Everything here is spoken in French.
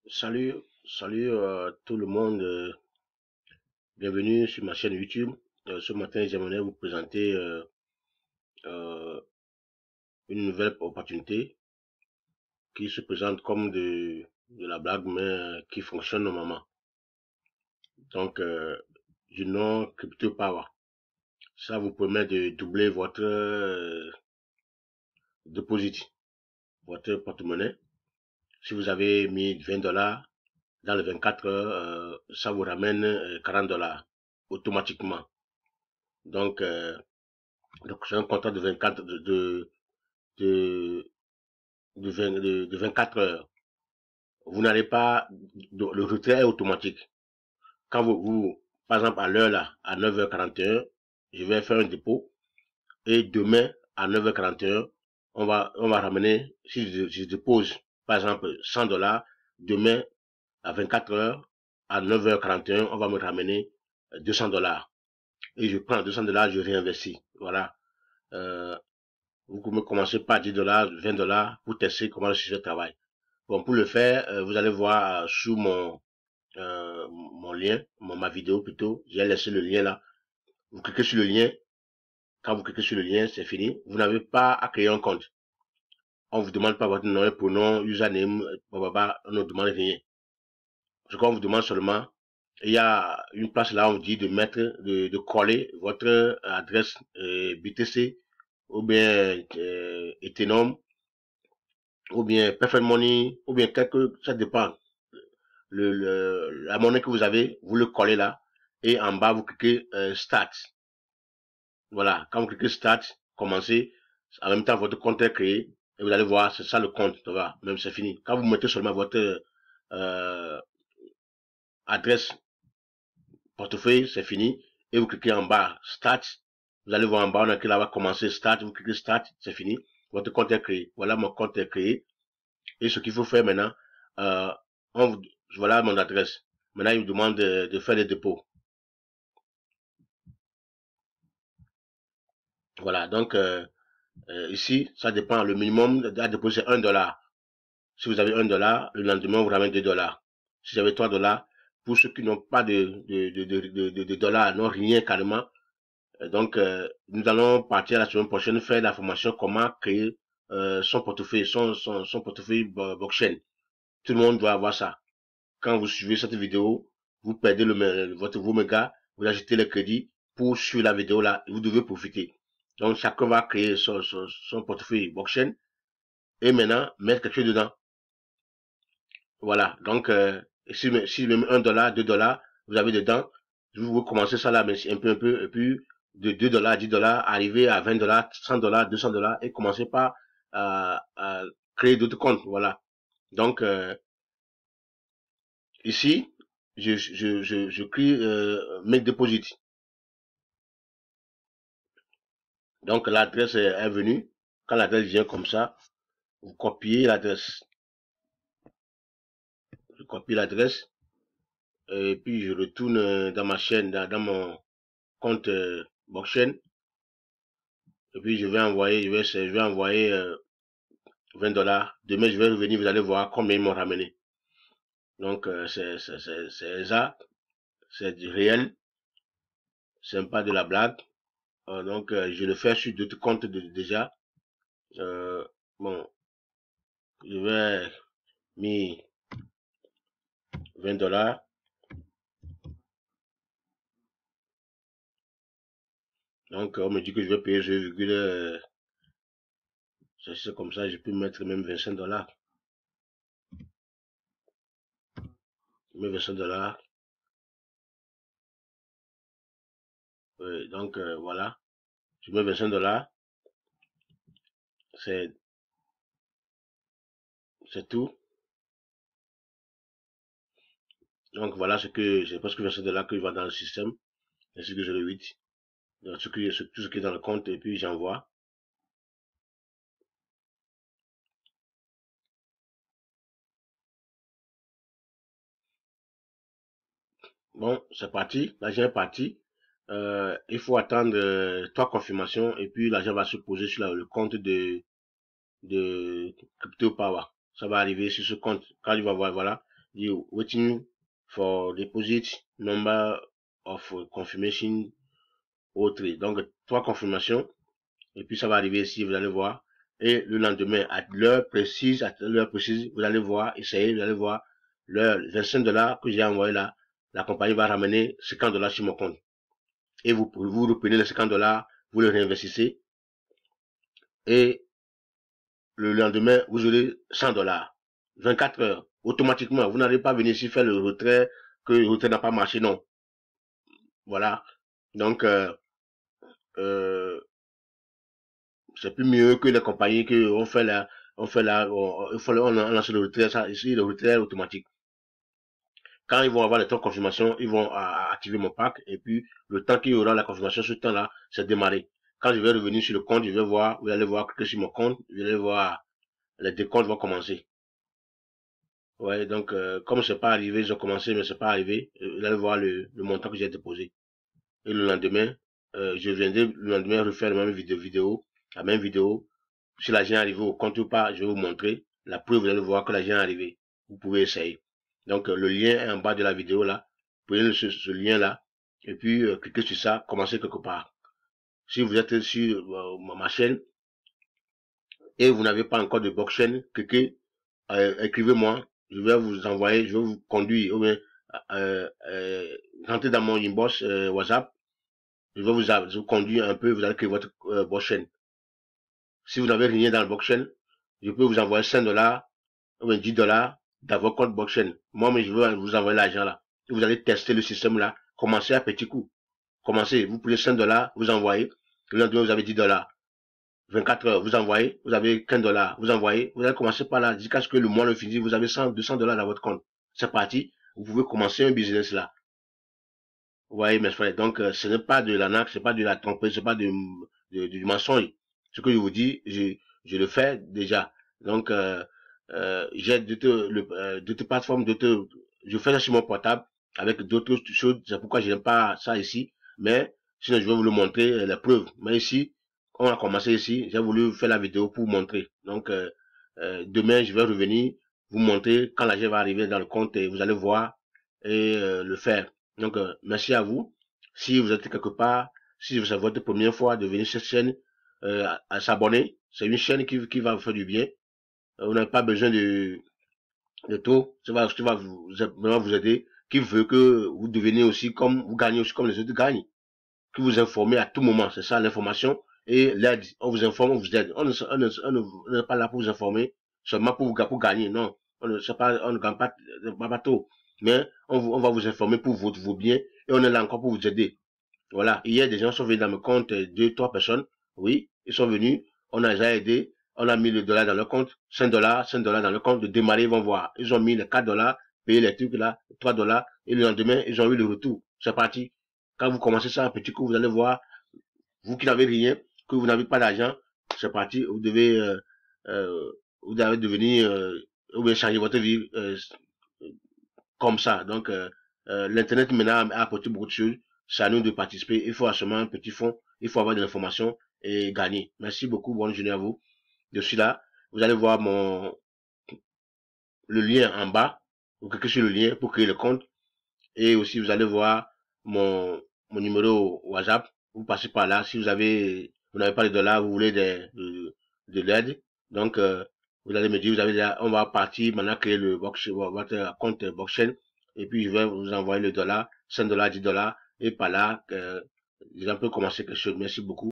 Salut tout le monde. Bienvenue sur ma chaîne YouTube. Ce matin, j'aimerais vous présenter euh, une nouvelle opportunité qui se présente comme de la blague, mais qui fonctionne normalement. Donc, du nom Crypto Power. Ça vous permet de doubler votre deposit, votre porte-monnaie. Si vous avez mis 20 dollars dans les 24 heures, ça vous ramène 40 dollars automatiquement. Donc, c'est un contrat de 24 de, de 24 heures. Vous n'allez pas, le retrait est automatique. Quand par exemple, à l'heure là, à 9h41, je vais faire un dépôt et demain à 9h41, on va ramener, si je dépose, par exemple, 100 dollars, demain à 24 heures, à 9h41, on va me ramener 200 dollars. Et je prends 200 dollars, je réinvestis. Voilà. Euh, Vous pouvez commencer par 10 dollars, 20 dollars pour tester comment le sujet travaille. Bon, pour le faire, vous allez voir sous mon lien, ma vidéo plutôt. J'ai laissé le lien là. Vous cliquez sur le lien. Quand vous cliquez sur le lien, c'est fini. Vous n'avez pas à créer un compte. On ne vous demande pas votre nom et prénom, username, blablabla. On ne demande rien. Ce qu'on vous demande seulement, il y a une place là, on vous dit de mettre, de coller votre adresse BTC ou bien Ethereum ou bien Perfect Money, ou bien ça dépend. La monnaie que vous avez, vous le collez là, et en bas, vous cliquez Start. Voilà, quand vous cliquez Start, commencez, en même temps, votre compte est créé, et vous allez voir, c'est ça le compte, voilà, même c'est fini. Quand vous mettez seulement votre euh, adresse portefeuille, c'est fini, et vous cliquez en bas Start, vous allez voir en bas, on a écrit là-bas, commencer Start, vous cliquez Start, c'est fini, votre compte est créé. Voilà, mon compte est créé. Et ce qu'il faut faire maintenant, euh, voilà mon adresse. Maintenant, il me demande de faire des dépôts. Voilà, donc ici, ça dépend. Le minimum à déposer c'est 1 dollar. Si vous avez 1 dollar, le lendemain, vous ramène 2 dollars. Si vous avez 3 dollars, pour ceux qui n'ont pas de dollars, n'ont rien carrément, donc nous allons partir la semaine prochaine faire la formation comment créer son portefeuille, son portefeuille blockchain. Tout le monde doit avoir ça. Quand vous suivez cette vidéo, vous perdez vos mégas, vous ajoutez le crédit pour suivre la vidéo là, et vous devez profiter. Donc, chacun va créer son portefeuille blockchain et maintenant mettre quelque chose dedans. Voilà. Donc, si même 1 dollar, 2 dollars, vous avez dedans, vous commencez ça là, mais un peu, et puis de 2 dollars, 10 dollars, arriver à 20 dollars, 100 dollars, 200 dollars, et commencer par à créer d'autres comptes. Voilà. Donc, ici, je crie make deposit. Donc l'adresse est venue. Quand l'adresse vient comme ça, vous copiez l'adresse. Je copie l'adresse et puis je retourne dans ma chaîne, dans mon compte blockchain. Et puis je vais envoyer 20 dollars. Demain je vais revenir, vous allez voir combien ils m'ont ramené. Donc c'est ça, c'est du réel, c'est pas de la blague. Donc je le fais sur d'autres comptes déjà. Euh, bon, je vais mis 20 dollars. Donc on me dit que je vais payer 0, c'est comme ça, je peux mettre même 25 dollars. Je mets 25 dollars. Donc voilà, je mets 25 dollars. C'est tout. Donc voilà ce que j'ai presque 25 dollars que je vois dans le système. Ainsi que je le 8. Donc, tout ce qui est dans le compte et puis j'envoie. Bon, c'est parti. L'argent est parti. Il faut attendre 3 confirmations et puis l'argent va se poser sur le compte de Crypto Power. Ça va arriver sur ce compte. Quand il va voir, voilà, You waiting for deposit, number of confirmation, autre. Donc, 3 confirmations. Et puis, ça va arriver ici, vous allez voir. Et le lendemain, à l'heure précise, vous allez voir, essayez, vous allez voir, l'heure, 25 $ que j'ai envoyé là, la compagnie va ramener 50 $ sur mon compte. Et vous reprenez les 50 $, vous le réinvestissez. Et le lendemain, vous aurez 100 $. 24 heures, automatiquement. Vous n'allez pas venir ici faire le retrait, que le retrait n'a pas marché, non. Voilà. Donc, c'est plus mieux que les compagnies que on lance le retrait, ça, ici, le retrait automatique. Quand ils vont avoir les temps de confirmation, ils vont activer mon pack, et puis, le temps qu'il y aura la confirmation, ce temps-là, c'est démarré. Quand je vais revenir sur le compte, je vais voir, vous allez voir que sur mon compte, vous allez voir, les décomptes vont commencer. Ouais, donc, comme c'est pas arrivé, ils ont commencé, mais c'est pas arrivé, vous allez voir le montant que j'ai déposé. Et le lendemain, je viendrai le lendemain refaire la même vidéo, la même vidéo. Si l'argent est arrivé au compte ou pas, je vais vous montrer. La preuve, vous allez voir que l'argent est arrivé. Vous pouvez essayer. Donc, le lien est en bas de la vidéo là. Vous prenez ce lien là. Et puis, cliquez sur ça, commencez quelque part. Si vous êtes sur ma chaîne et vous n'avez pas encore de blockchain, cliquez, écrivez-moi. Je vais vous envoyer, je vais vous conduire, ou bien, rentrez dans mon inbox WhatsApp. Je vais vous conduire un peu, vous allez créer votre blockchain. Si vous n'avez rien dans le blockchain, je peux vous envoyer 5 $ ou bien 10 $ dans votre compte blockchain. Moi, mais je vais vous envoyer l'argent là. Et vous allez tester le système là. Commencez à petit coup. Commencez. Vous prenez 5 $, vous envoyez. Le lendemain, vous avez 10 $. 24 heures, vous envoyez. Vous avez 15 $, vous envoyez. Vous allez commencer par là. Jusqu'à ce que le mois le finisse, vous avez 100, 200 $ dans votre compte. C'est parti. Vous pouvez commencer un business là. Vous voyez, mes frères. Donc, ce n'est pas de l'arnaque, c'est pas de la tromperie, c'est pas du mensonge. Ce que je vous dis, je le fais déjà. Donc, j'ai d'autres plateformes, je fais ça sur mon portable avec d'autres choses. C'est pourquoi je n'aime pas ça ici. Mais, sinon, je vais vous le montrer, les preuves. Mais ici, on a commencé ici. J'ai voulu faire la vidéo pour vous montrer. Donc, demain, je vais revenir vous montrer quand l'argent va arriver dans le compte et vous allez voir et le faire. Donc, merci à vous. Si vous êtes quelque part, si c'est votre première fois de venir sur cette chaîne, à s'abonner. C'est une chaîne qui va vous faire du bien. Vous n'avez pas besoin de tout. Ça va vraiment vous aider. Qui veut que vous deveniez aussi comme, vous gagnez aussi comme les autres gagnent. Que vous informez à tout moment. C'est ça l'information. Et l'aide. On vous informe, on vous aide. On n'est pas là pour vous informer, seulement pour gagner. Non. On ne gagne pas tout. Mais on va vous informer pour vos biens. Et on est là encore pour vous aider. Voilà. Hier, des gens sont venus dans mon compte, 2, 3 personnes. Oui, ils sont venus. On a déjà aidé. On a mis le dollar dans leur compte. 5 $, 5 $ dans le compte. De démarrer, ils vont voir. Ils ont mis les 4 $, payé les trucs là, 3 $. Et le lendemain, ils ont eu le retour. C'est parti. Quand vous commencez ça un petit coup, vous allez voir, vous qui n'avez rien, que vous n'avez pas d'argent, c'est parti. Vous devez devenir, ou bien changer votre vie comme ça. Donc, l'Internet maintenant a apporté beaucoup de choses. C'est à nous de participer. Il faut assumer un petit fonds. Il faut avoir de l'information et gagner. Merci beaucoup. Bonne journée à vous. Je suis là. Vous allez voir le lien en bas. Vous cliquez sur le lien pour créer le compte. Et aussi, vous allez voir mon numéro WhatsApp. Vous passez par là. Si vous n'avez pas de dollars, vous voulez de l'aide. Donc, vous allez me dire, on va partir maintenant créer votre compte blockchain. Et puis, je vais vous envoyer le dollar, 5 $, 10 $. Et par là, les gens peuvent commencer quelque chose. Merci beaucoup.